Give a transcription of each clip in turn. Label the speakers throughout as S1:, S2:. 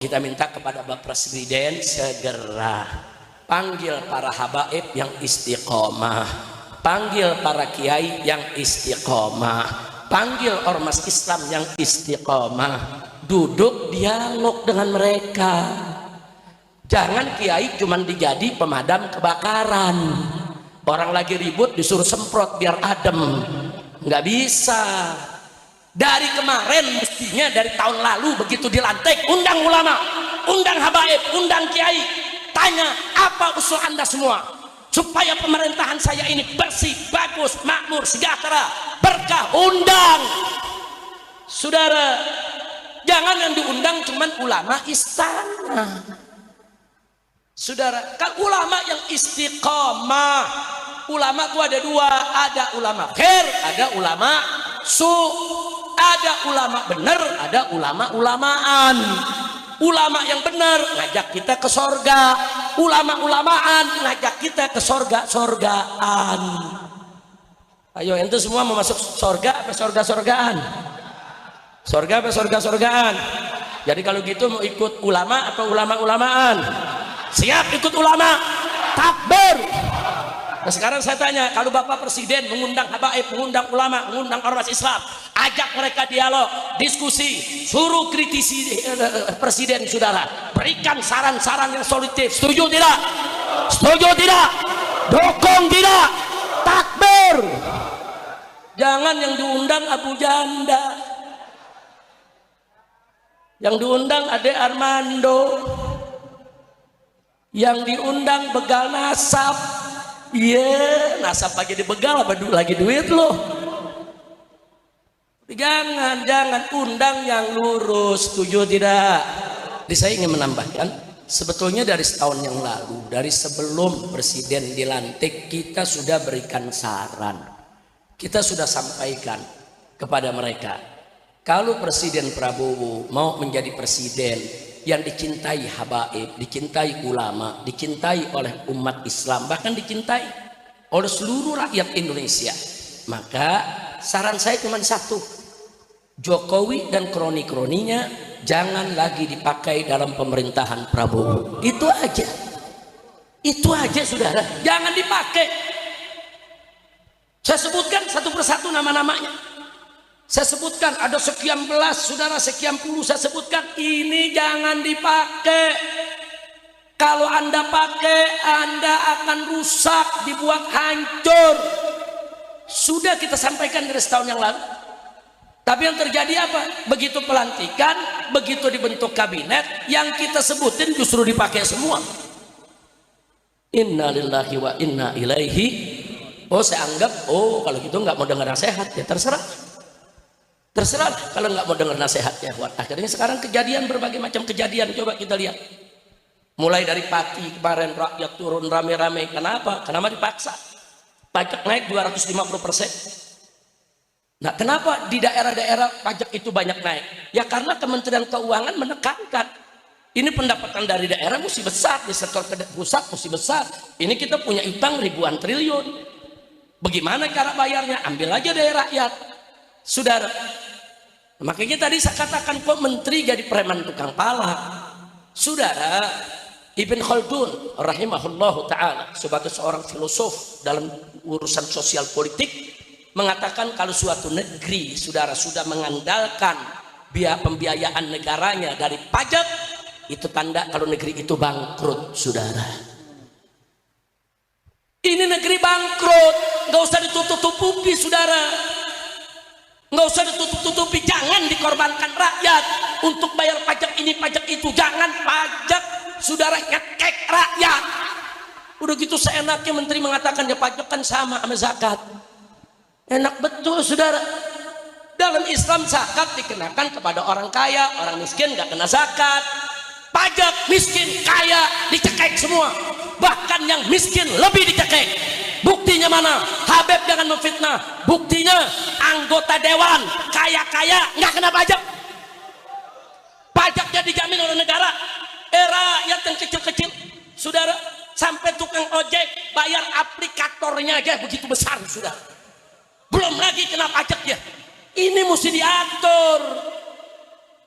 S1: Kita minta kepada Bapak Presiden segera panggil para habaib yang istiqomah, panggil para kiai yang istiqomah, panggil ormas Islam yang istiqomah, duduk dialog dengan mereka. Jangan kiai cuma dijadi pemadam kebakaran, orang lagi ribut disuruh semprot biar adem, nggak bisa. Dari kemarin mestinya dari tahun lalu begitu dilantik, undang ulama, undang habaib, undang kiai, tanya apa usul anda semua supaya pemerintahan saya ini bersih, bagus, makmur, sejahtera, berkah. Undang saudara, jangan yang diundang cuman ulama istana. Saudara, kan ulama yang istiqomah, ulama itu ada dua, ada ulama khair, ada ulama su. Ada ulama benar, ada ulama-ulamaan. Ulama yang benar ngajak kita ke sorga, ulama-ulamaan ngajak kita ke sorga-sorgaan. Ayo ente semua mau masuk sorga apa sorga-sorgaan? Sorga apa sorga-sorgaan? Jadi kalau gitu mau ikut ulama atau ulama-ulamaan? Siap ikut ulama? Takbir. Nah sekarang saya tanya, kalau Bapak Presiden mengundang habaib, mengundang ulama, mengundang ormas Islam, ajak mereka dialog, diskusi, suruh kritisi Presiden saudara, berikan saran-saran yang solutif. Setuju tidak? Setuju tidak? Dukung tidak? Takbir. Jangan yang diundang Abu Janda, yang diundang Ade Armando, yang diundang begal nasab. Iya, nasab lagi dibegal apa lagi duit loh. Jangan undang yang lurus. Setuju tidak? Jadi saya ingin menambahkan, sebetulnya dari setahun yang lalu, dari sebelum presiden dilantik, kita sudah berikan saran, kita sudah sampaikan kepada mereka, kalau Presiden Prabowo mau menjadi presiden yang dicintai habaib, dicintai ulama, dicintai oleh umat Islam, bahkan dicintai oleh seluruh rakyat Indonesia, maka saran saya cuma satu, Jokowi dan kroni-kroninya jangan lagi dipakai dalam pemerintahan Prabowo. Itu aja saudara, jangan dipakai. Saya sebutkan satu persatu nama-namanya. Saya sebutkan ada sekian belas saudara, sekian puluh saya sebutkan, ini jangan dipakai. Kalau anda pakai, anda akan rusak, dibuat hancur. Sudah kita sampaikan dari setahun yang lalu. Tapi yang terjadi apa? Begitu pelantikan, begitu dibentuk kabinet, yang kita sebutin justru dipakai semua. Inna lillahi wa inna ilaihi. Oh saya anggap, oh kalau gitu nggak mau dengar nasihat, ya terserah. Terserah kalau nggak mau dengar nasihatnya. Akhirnya sekarang kejadian, berbagai macam kejadian, coba kita lihat. Mulai dari Pati kemarin rakyat turun rame-rame. Kenapa? Kenapa dipaksa? Pajak naik 250%. Nah kenapa di daerah-daerah pajak itu banyak naik? Ya karena Kementerian Keuangan menekankan. Ini pendapatan dari daerah mesti besar, di sektor pusat mesti besar. Ini kita punya utang ribuan triliun. Bagaimana cara bayarnya? Ambil aja dari rakyat. Saudara, makanya tadi saya katakan kok menteri jadi preman tukang pala. Saudara, Ibn Khaldun rahimahullahu ta'ala sebagai seorang filosof dalam urusan sosial politik mengatakan kalau suatu negeri saudara sudah mengandalkan biaya pembiayaan negaranya dari pajak, itu tanda kalau negeri itu bangkrut saudara. Ini negeri bangkrut, nggak usah ditutup-tutupi saudara. Nggak usah ditutup-tutupi, jangan dikorbankan rakyat untuk bayar pajak ini pajak itu. Jangan pajak saudara ngekek rakyat. Udah gitu seenaknya menteri mengatakan ya pajak kan sama zakat. Enak betul saudara. Dalam Islam zakat dikenakan kepada orang kaya, orang miskin nggak kena zakat. Pajak miskin kaya dicekek semua, bahkan yang miskin lebih dicekek. Buktinya mana? Habib jangan memfitnah. Buktinya anggota dewan kaya-kaya nggak kena pajak. Pajaknya dijamin oleh negara. Rakyat yang kecil-kecil, saudara, sampai tukang ojek bayar aplikatornya aja begitu besar, sudah. Belum lagi kena pajaknya. Ini mesti diatur.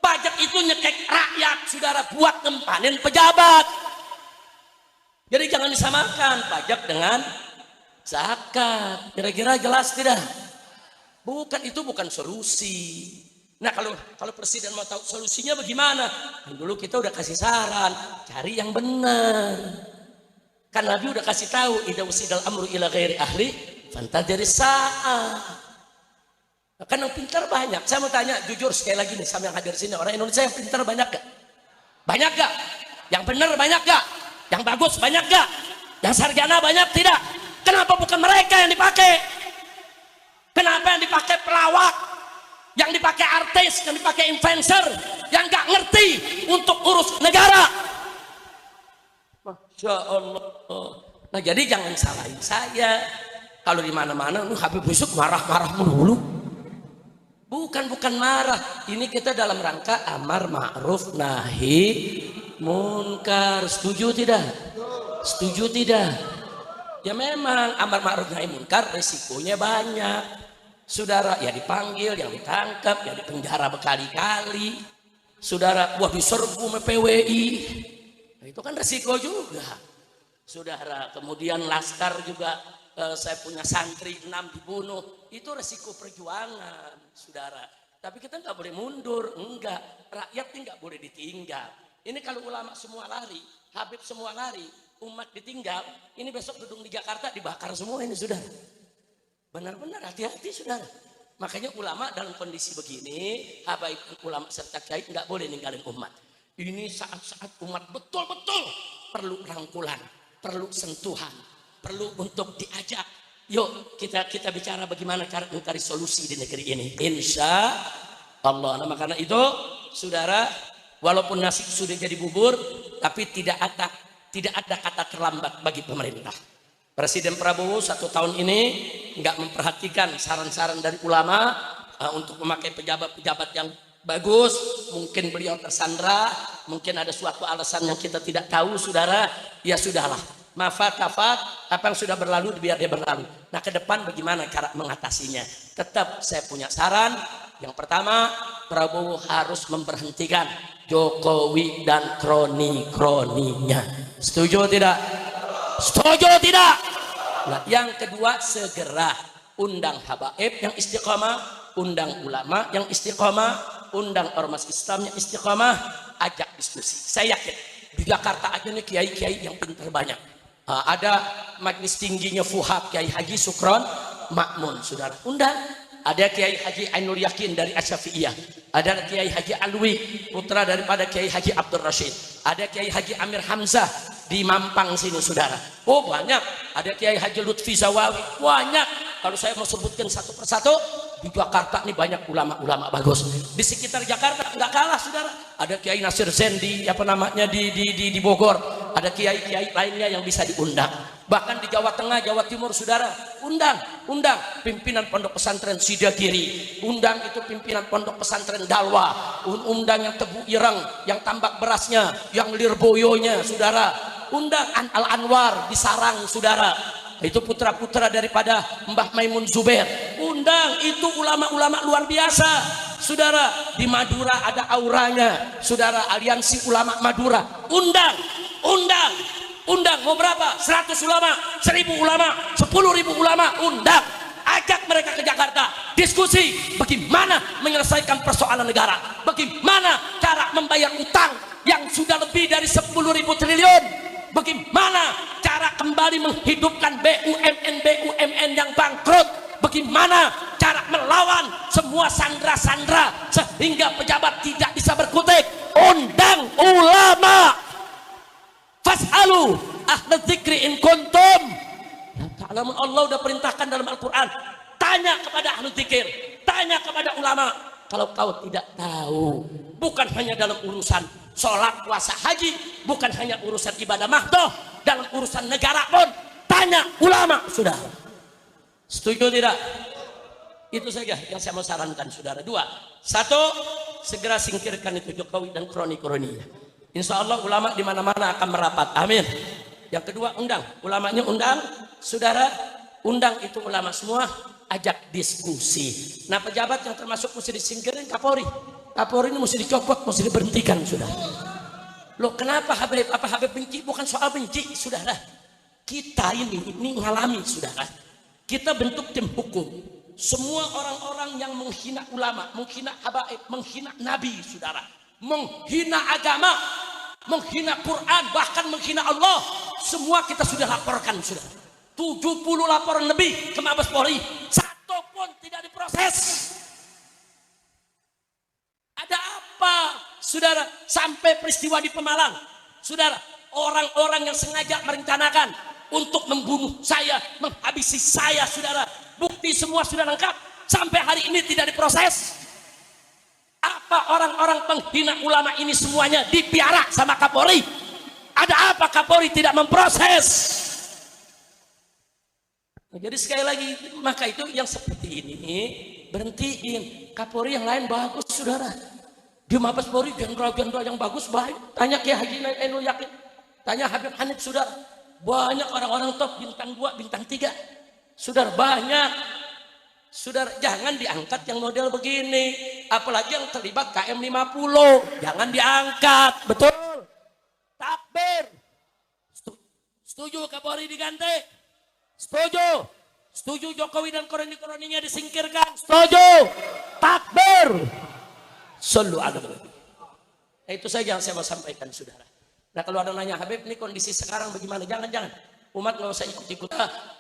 S1: Pajak itu nyekek rakyat, saudara, buat ngempanin pejabat. Jadi jangan disamakan pajak dengan zakat. Kira-kira jelas tidak? Bukan, itu bukan solusi. Nah, kalau presiden mau tahu solusinya bagaimana? Kan dulu kita udah kasih saran, cari yang benar. Kan Nabi udah kasih tahu, idza usidal amru ila ghairi ahli fantadiri sa'a. Kan yang pintar banyak. Saya mau tanya jujur sekali lagi nih sama yang hadir sini, orang Indonesia yang pintar banyak gak? Banyak gak? Yang benar banyak gak? Yang bagus banyak gak? Yang sarjana banyak tidak? Kenapa bukan mereka yang dipakai? Kenapa yang dipakai pelawak? Yang dipakai artis, yang dipakai influencer, yang gak ngerti untuk urus negara? Masya Allah. Nah, jadi jangan salahin saya. Kalau di mana-mana, Habib Rizik marah-marah mulu. Bukan marah. Ini kita dalam rangka amar ma'ruf nahi munkar. Setuju tidak? Setuju tidak? Ya memang amar ma'ruf nahi munkar resikonya banyak. Saudara, ya dipanggil, yang ditangkap, yang dipenjara berkali-kali. Saudara, wah diserbu sama PWI. Nah, itu kan resiko juga. Saudara, kemudian laskar juga, saya punya santri 6 dibunuh. Itu resiko perjuangan, saudara. Tapi kita nggak boleh mundur, enggak. Rakyat nggak boleh ditinggal. Ini kalau ulama semua lari, Habib semua lari, umat ditinggal. Ini besok gedung di Jakarta dibakar semua ini, saudara. Benar-benar hati-hati, saudara. Makanya ulama dalam kondisi begini, habaib ulama serta kiai nggak boleh ninggalin umat. Ini saat-saat umat betul-betul perlu rangkulan, perlu sentuhan, perlu untuk diajak. Yuk kita bicara bagaimana cara mencari solusi di negeri ini. Insya Allah. Nah, karena itu, saudara, walaupun nasi sudah jadi bubur, tapi tidak ada kata terlambat bagi pemerintah. Presiden Prabowo 1 tahun ini nggak memperhatikan saran-saran dari ulama untuk memakai pejabat-pejabat yang bagus. Mungkin beliau tersandra, mungkin ada suatu alasan yang kita tidak tahu, saudara. Ya sudahlah. Mafat kafat, apa yang sudah berlalu biar dia berlalu. Nah, ke depan bagaimana cara mengatasinya? Tetap saya punya saran. Yang pertama, Prabowo harus memberhentikan Jokowi dan kroni-kroninya. Setuju tidak? Setuju tidak? Nah, yang kedua, segera undang habaib yang istiqamah, undang ulama yang istiqamah, undang ormas Islam yang istiqamah, ajak diskusi. Saya yakin di Jakarta aja nih kiai-kiai yang pintar banyak. Ada majelis tingginya Fuhab, Kiai Haji Sukron Makmun, saudara, undang. Ada Kiai Haji Ainul Yakin dari Asyafi'iyah, ada Kiai Haji Alwi, putra daripada Kiai Haji Abdul Rashid, ada Kiai Haji Amir Hamzah di Mampang sini, saudara. Oh banyak. Ada Kiai Haji Lutfi Zawawi, banyak. Kalau saya mau sebutkan satu persatu, di Jakarta ini banyak ulama-ulama bagus. Di sekitar Jakarta nggak kalah, saudara. Ada Kiai Nasir Zain di di Bogor. Ada kiai-kiai lainnya yang bisa diundang. Bahkan di Jawa Tengah, Jawa Timur, saudara, undang pimpinan pondok pesantren Sidagiri, undang itu pimpinan pondok pesantren Dalwa, undang yang Tebu Ireng, yang tambak berasnya, yang Lirboyonya, saudara, undang Al Anwar di Sarang, saudara. Itu putra-putra daripada Mbah Maimun Zubair. Undang, itu ulama-ulama luar biasa, saudara. Di Madura ada auranya, saudara, Aliansi Ulama Madura. Undang, mau berapa? 100 ulama, 1000 ulama, 10.000 ulama, undang. Ajak mereka ke Jakarta, diskusi bagaimana menyelesaikan persoalan negara, bagaimana cara membayar utang yang sudah lebih dari 10.000 triliun, bagaimana cara kembali menghidupkan BUMN yang bangkrut, bagaimana cara melawan semua sandra-sandra sehingga pejabat tidak bisa berkutik. Undang ulama. Fas'alu ahla dzikri in kuntum la ta'lamun. Allah udah perintahkan dalam Al-Quran, tanya kepada ahli dzikir, tanya kepada ulama. Kalau kau tidak tahu, bukan hanya dalam urusan sholat, puasa, haji, bukan hanya urusan ibadah mahdoh, dalam urusan negara pun tanya ulama. Sudah, setuju tidak? Itu saja yang saya mau sarankan, saudara. 2, 1, segera singkirkan itu Jokowi dan kroni-kroninya. Insya Allah ulama di mana-mana akan merapat. Amin. Yang kedua, undang ulamanya, undang, saudara, undang itu ulama semua, ajak diskusi. Nah, pejabat yang termasuk mesti disingkirin Kapolri. Kapolri ini mesti dicopot, mesti diberhentikan, sudah. Loh kenapa Habib? Apa Habib benci? Bukan soal benci, saudara. Kita ini ngalami, saudara. Kita bentuk tim hukum. Semua orang-orang yang menghina ulama, menghina habaib, menghina nabi, saudara, menghina agama, menghina Quran, bahkan menghina Allah, semua kita sudah laporkan, saudara. 70 laporan lebih ke Mabes Polri, satu pun tidak diproses. Ada apa, saudara? Sampai peristiwa di Pemalang, saudara, orang-orang yang sengaja merencanakan untuk membunuh saya, menghabisi saya, saudara, bukti semua sudah lengkap, sampai hari ini tidak diproses. Apa orang-orang penghina ulama ini semuanya dipiara sama Kapolri? Ada apa Kapolri tidak memproses? Jadi sekali lagi, maka itu yang seperti ini berhentiin. Kapolri yang lain bagus, saudara. Di Mabes Polri jenderal-jenderal yang bagus baik. Tanya Kiai Haji Ainul Yakin, tanya Habib Hanif, saudara. Banyak orang-orang top, bintang 2, bintang 3, saudara, banyak. Saudara, jangan diangkat yang model begini, apalagi yang terlibat KM 50, jangan diangkat. Betul? Takbir. Setuju Kapolri diganti? Setuju? Setuju Jokowi dan koroni-koroninya disingkirkan? Setuju? Takbir. Sallu ala nabi. Itu saja yang saya mau sampaikan, saudara. Nah kalau ada nanya, Habib ini kondisi sekarang bagaimana? Jangan-jangan umat nggak usah ikut-ikut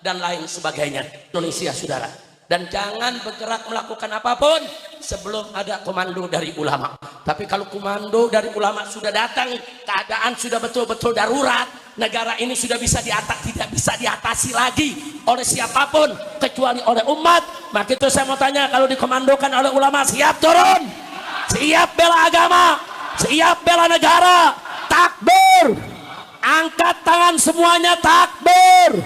S1: dan lain sebagainya. Indonesia, saudara. Dan jangan bergerak melakukan apapun sebelum ada komando dari ulama. Tapi kalau komando dari ulama sudah datang, keadaan sudah betul-betul darurat, negara ini sudah bisa tidak bisa diatasi lagi oleh siapapun kecuali oleh umat. Maka itu saya mau tanya, kalau dikomandokan oleh ulama, siap turun? Siap bela agama? Siap bela negara? Takbir. Angkat tangan semuanya, takbir.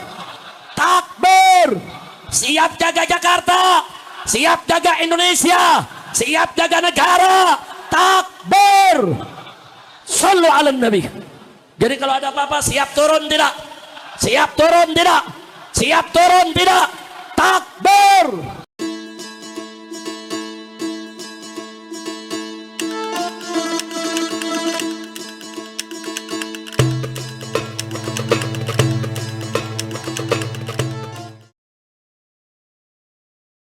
S1: Takbir. Siap jaga Jakarta, siap jaga Indonesia, siap jaga negara. Takbir. Sallu ala nabi. Jadi kalau ada apa-apa, siap turun tidak? Siap turun tidak? Siap turun tidak? Takbir.